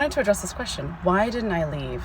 I wanted to address this question. Why didn't I leave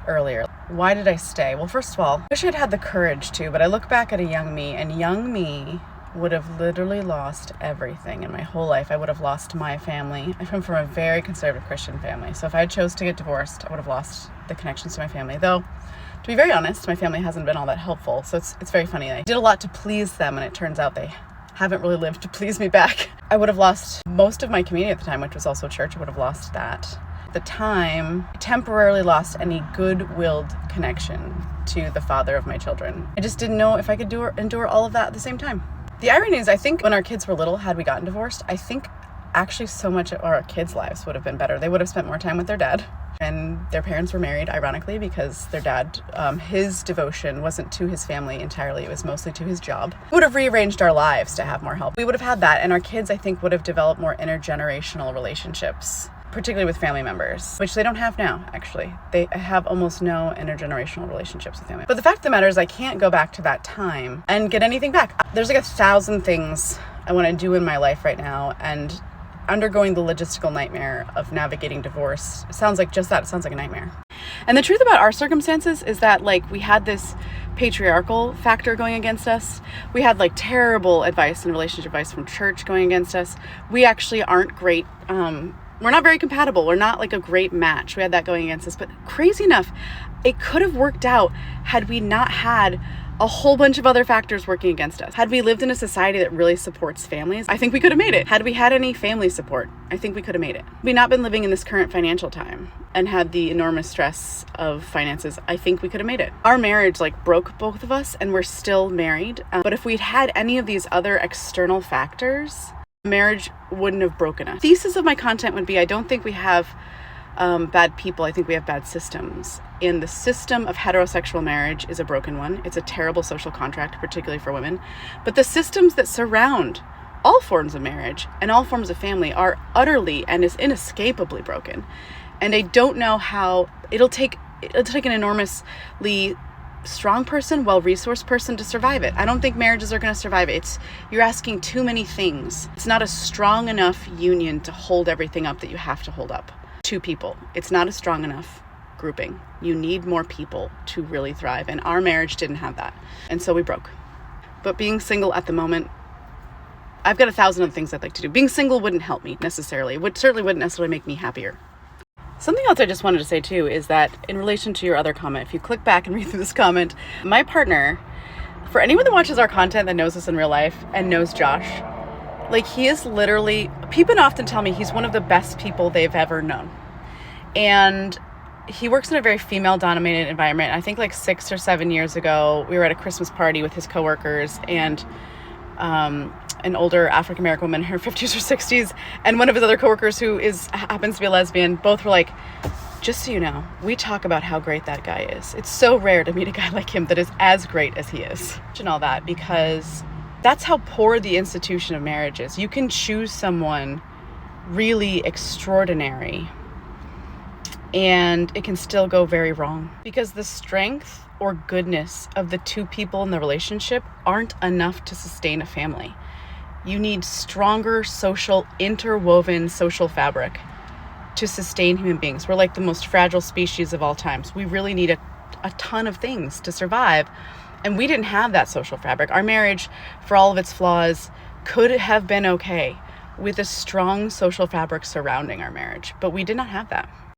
earlier? Why did I stay? Well, first of all, I wish I'd had the courage to, but I look back at a young me, and young me would have literally lost everything in my whole life. I would have lost my family. I come from a very conservative Christian family, so if I chose to get divorced, I would have lost the connections to my family. Though, to be very honest, my family hasn't been all that helpful, so it's very funny. I did a lot to please them, and it turns out they haven't really lived to please me back. I would have lost most of my community at the time, which was also church. I would have lost that. At the time, I temporarily lost any good-willed connection to the father of my children. I just didn't know if I could endure all of that at the same time. The irony is, I think when our kids were little, had we gotten divorced, I think actually so much of our kids' lives would have been better. They would have spent more time with their dad. And their parents were married, ironically, because their dad, his devotion wasn't to his family entirely. It was mostly to his job. We would have rearranged our lives to have more help. We would have had that, and our kids, I think, would have developed more intergenerational relationships, particularly with family members, which they don't have now, actually. They have almost no intergenerational relationships with family. But the fact of the matter is, I can't go back to that time and get anything back. There's like 1,000 things I want to do in my life right now, and undergoing the logistical nightmare of navigating divorce sounds like just that. It sounds like a nightmare. And the truth about our circumstances is that, like, we had this patriarchal factor going against us. We had like terrible advice and relationship advice from church going against us. We actually aren't great. We're not very compatible. We're not like a great match. We had that going against us. But crazy enough, it could have worked out had we not had a whole bunch of other factors working against us. Had we lived in a society that really supports families, I think we could have made it. Had we had any family support, I think we could have made it. Had we not been living in this current financial time and had the enormous stress of finances, I think we could have made it. Our marriage broke both of us, and we're still married. But if we'd had any of these other external factors, marriage wouldn't have broken us. The thesis of my content would be, I don't think we have bad people. I think we have bad systems. And the system of heterosexual marriage is a broken one. It's a terrible social contract, particularly for women. But the systems that surround all forms of marriage and all forms of family are utterly and is inescapably broken. And I don't know how it'll take an enormously strong person, well-resourced person to survive it. I don't think marriages are going to survive it. You're asking too many things. It's not a strong enough union to hold everything up that you have to hold up. Two people. It's not a strong enough grouping. You need more people to really thrive. And our marriage didn't have that. And so we broke. But being single at the moment, I've got 1,000 other things I'd like to do. Being single wouldn't help me necessarily. Certainly wouldn't necessarily make me happier. Something else I just wanted to say too is that in relation to your other comment, if you click back and read through this comment, my partner, for anyone that watches our content that knows us in real life and knows Josh, like, he is literally, people often tell me he's one of the best people they've ever known. And he works in a very female-dominated environment. I think like 6 or 7 years ago, we were at a Christmas party with his coworkers, and an older African-American woman in her 50s or 60s, and one of his other coworkers who happens to be a lesbian, both were like, just so you know, we talk about how great that guy is. It's so rare to meet a guy like him that is as great as he is. And all that, because that's how poor the institution of marriage is. You can choose someone really extraordinary, and it can still go very wrong, because the strength or goodness of the two people in the relationship aren't enough to sustain a family. You need stronger interwoven social fabric to sustain human beings. We're like the most fragile species of all times. We really need a ton of things to survive. And we didn't have that social fabric. Our marriage, for all of its flaws, could have been okay with a strong social fabric surrounding our marriage, but we did not have that.